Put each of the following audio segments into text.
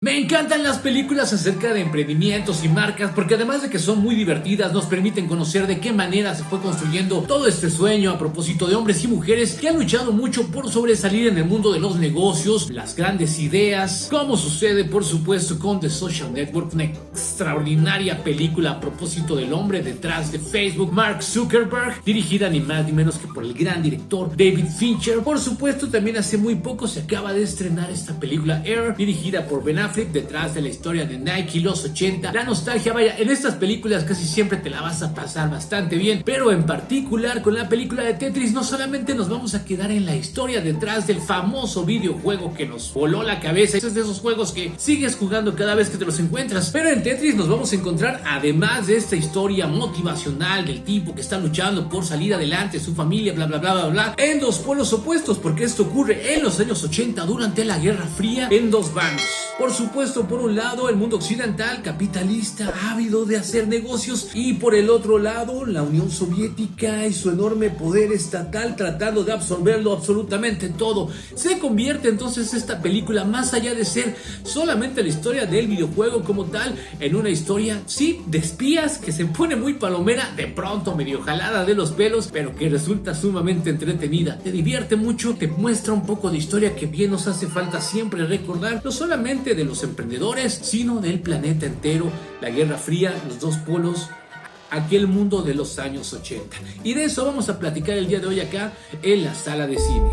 Me encantan las películas acerca de emprendimientos y marcas porque además de que son muy divertidas nos permiten conocer de qué manera se fue construyendo todo este sueño a propósito de hombres y mujeres que han luchado mucho por sobresalir en el mundo de los negocios, las grandes ideas, como sucede por supuesto con The Social Network, una extraordinaria película a propósito del hombre detrás de Facebook, Mark Zuckerberg, dirigida ni más ni menos que por el gran director David Fincher. Por supuesto también hace muy poco se acaba de estrenar esta película Air, dirigida por Ben Affleck, detrás de la historia de Nike y los 80. La nostalgia, vaya, en estas películas casi siempre te la vas a pasar bastante bien, pero en particular con la película de Tetris no solamente nos vamos a quedar en la historia detrás del famoso videojuego que nos voló la cabeza, es de esos juegos que sigues jugando cada vez que te los encuentras, pero en Tetris nos vamos a encontrar, además de esta historia motivacional del tipo que está luchando por salir adelante, su familia, bla bla bla bla bla, en dos polos opuestos, porque esto ocurre en los años 80 durante la Guerra Fría, en dos bandos. Por supuesto, por un lado el mundo occidental capitalista ávido de hacer negocios, y por el otro lado la Unión Soviética y su enorme poder estatal tratando de absorberlo absolutamente todo. Se convierte entonces esta película, más allá de ser solamente la historia del videojuego como tal, en una historia, sí, de espías que se pone muy palomera, de pronto medio jalada de los pelos, pero que resulta sumamente entretenida. Te divierte mucho, te muestra un poco de historia que bien nos hace falta siempre recordar, no solamente de los emprendedores, sino del planeta entero, la Guerra Fría, los dos polos, aquel mundo de los años 80. Y de eso vamos a platicar el día de hoy acá en la sala de cine.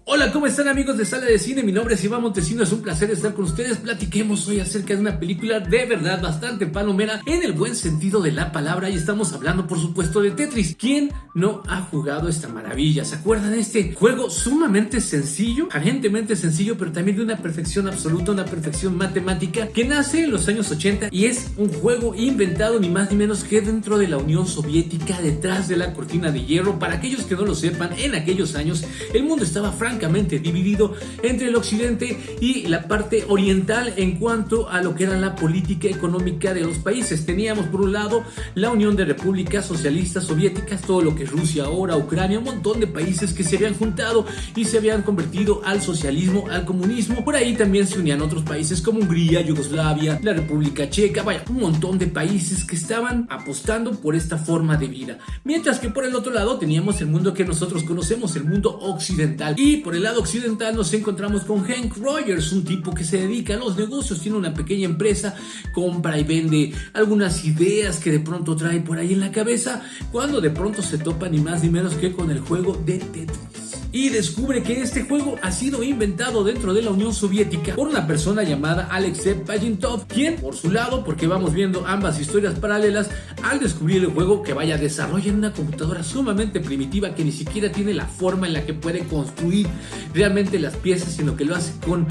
Hola, ¿cómo están amigos de Sala de Cine? Mi nombre es Iván Montesino, es un placer estar con ustedes. Platiquemos hoy acerca de una película de verdad bastante palomera en el buen sentido de la palabra, y estamos hablando por supuesto de Tetris. ¿Quién no ha jugado esta maravilla? ¿Se acuerdan de este juego sumamente sencillo, aparentemente sencillo, pero también de una perfección absoluta, una perfección matemática, que nace en los años 80 y es un juego inventado ni más ni menos que dentro de la Unión Soviética, detrás de la cortina de hierro? Para aquellos que no lo sepan, en aquellos años el mundo estaba francamente dividido entre el occidente y la parte oriental en cuanto a lo que era la política económica de los países. Teníamos por un lado la Unión de Repúblicas Socialistas Soviéticas, todo lo que es Rusia ahora, Ucrania, un montón de países que se habían juntado y se habían convertido al socialismo, al comunismo. Por ahí también se unían otros países como Hungría, Yugoslavia, la República Checa, vaya, un montón de países que estaban apostando por esta forma de vida. Mientras que por el otro lado teníamos el mundo que nosotros conocemos, el mundo occidental, y por el lado occidental nos encontramos con Hank Rogers, un tipo que se dedica a los negocios, tiene una pequeña empresa, compra y vende algunas ideas que de pronto trae por ahí en la cabeza, cuando de pronto se topa ni más ni menos que con el juego de Tetris. Y descubre que este juego ha sido inventado dentro de la Unión Soviética por una persona llamada Alexei Pajitnov, quien por su lado, porque vamos viendo ambas historias paralelas, al descubrir el juego, que vaya, desarrolla en una computadora sumamente primitiva que ni siquiera tiene la forma en la que puede construir realmente las piezas, sino que lo hace con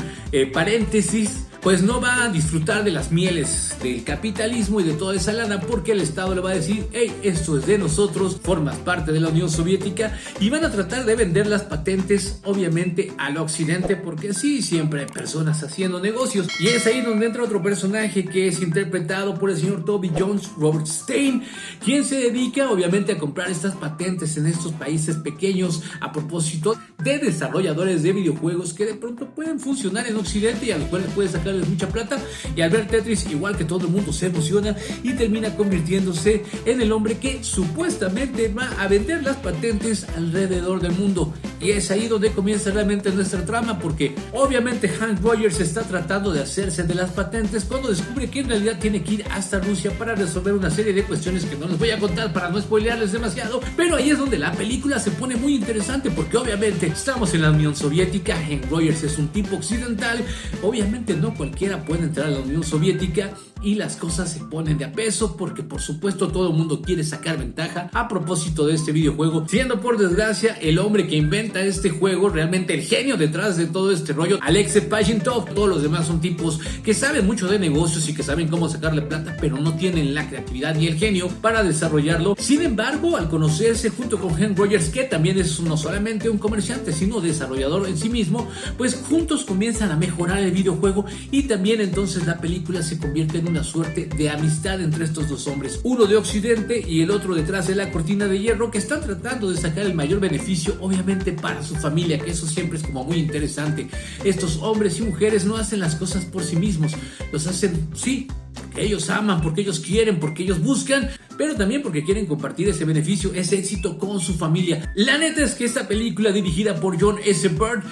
paréntesis, pues no va a disfrutar de las mieles del capitalismo y de toda esa lana, porque el Estado le va a decir: hey, esto es de nosotros, formas parte de la Unión Soviética, y van a tratar de vender las patentes obviamente al occidente, porque sí, siempre hay personas haciendo negocios. Y es ahí donde entra otro personaje que es interpretado por el señor Toby Jones, Robert Stein, quien se dedica obviamente a comprar estas patentes en estos países pequeños a propósito de desarrolladores de videojuegos que de pronto pueden funcionar en occidente y a los cuales puede sacarles mucha plata. Y al ver Tetris, igual que todo el mundo, se emociona y termina convirtiéndose en el hombre que supuestamente va a vender las patentes alrededor del mundo. Y es ahí donde comienza realmente nuestra trama, porque obviamente Hank Rogers está tratando de hacerse de las patentes cuando descubre que en realidad tiene que ir hasta Rusia para resolver una serie de cuestiones que no les voy a contar para no spoilearles demasiado. Pero ahí es donde la película se pone muy interesante, porque obviamente estamos en la Unión Soviética, Hank Rogers es un tipo occidental, obviamente no cualquiera puede entrar a la Unión Soviética, y las cosas se ponen de a peso, porque por supuesto todo el mundo quiere sacar ventaja a propósito de este videojuego, siendo por desgracia el hombre que inventa este juego realmente el genio detrás de todo este rollo, Alexei Pajitnov. Todos los demás son tipos que saben mucho de negocios y que saben cómo sacarle plata, pero no tienen la creatividad ni el genio para desarrollarlo. Sin embargo, al conocerse junto con Hank Rogers, que también es no solamente un comerciante sino desarrollador en sí mismo, pues juntos comienzan a mejorar el videojuego, y también entonces la película se convierte en una suerte de amistad entre estos dos hombres, uno de Occidente y el otro detrás de la cortina de hierro, que están tratando de sacar el mayor beneficio, obviamente para su familia, que eso siempre es como muy interesante. Estos hombres y mujeres no hacen las cosas por sí mismos, los hacen, sí, porque ellos aman, porque ellos quieren, porque ellos buscan, pero también porque quieren compartir ese beneficio, ese éxito con su familia. La neta es que esta película, dirigida por John S. Byrne,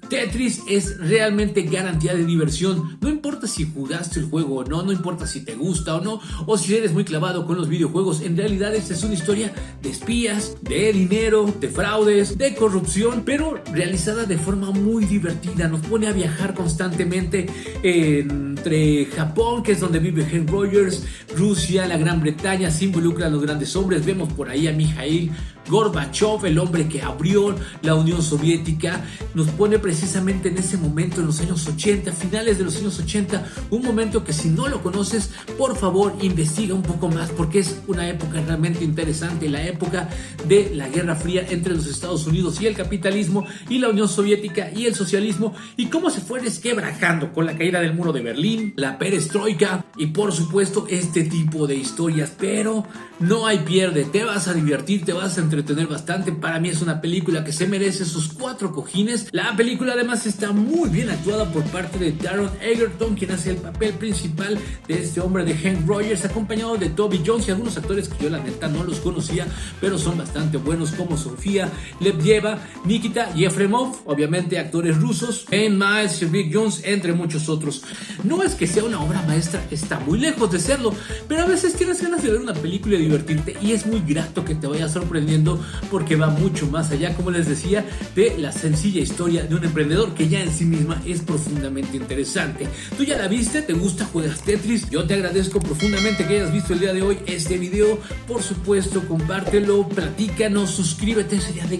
Tetris, es realmente garantía de diversión. No importa si jugaste el juego o no, no importa si te gusta o no, o si eres muy clavado con los videojuegos. En realidad esta es una historia de espías, de dinero, de fraudes, de corrupción, pero realizada de forma muy divertida. Nos pone a viajar constantemente entre Japón, que es donde vive Hank Rogers, Rusia, la Gran Bretaña. Se involucran los grandes hombres. Vemos por ahí a Mikhail Gorbachev, el hombre que abrió la Unión Soviética. Nos pone precisamente en ese momento, en los años 80, finales de los años 80, un momento que si no lo conoces, por favor investiga un poco más, porque es una época realmente interesante, la época de la Guerra Fría entre los Estados Unidos y el capitalismo, y la Unión Soviética y el socialismo, y cómo se fue resquebrajando con la caída del muro de Berlín, la perestroika y por supuesto este tipo de historias. Pero no hay pierde, te vas a divertir, te vas a entretener bastante. Para mí es una película que se merece sus 4 cojines. La película además está muy bien actuada por parte de Taron Egerton, quien hace el papel principal de este hombre, de Hank Rogers, acompañado de Toby Jones y algunos actores que yo la neta no los conocía, pero son bastante buenos, como Sofía Lebedeva, Nikita Yefremov, obviamente actores rusos, Ben Miles, Rick Jones, entre muchos otros. No es que sea una obra maestra, está muy lejos de serlo, pero a veces tienes ganas de ver una película y divertirte, y es muy grato que te vaya sorprendiendo, porque va mucho más allá, como les decía, de la sencilla historia de un emprendedor, que ya en sí misma es profundamente interesante. ¿Tú ya la viste? ¿Te gusta? ¿Juegas Tetris? Yo te agradezco profundamente que hayas visto el día de hoy este video. Por supuesto, compártelo, platícanos, suscríbete, sería de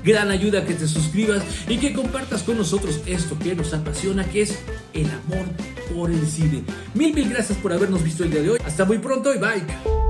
gran ayuda que te suscribas y que compartas con nosotros esto que nos apasiona, que es el amor por el cine. Mil gracias por habernos visto el día de hoy. Hasta muy pronto y bye.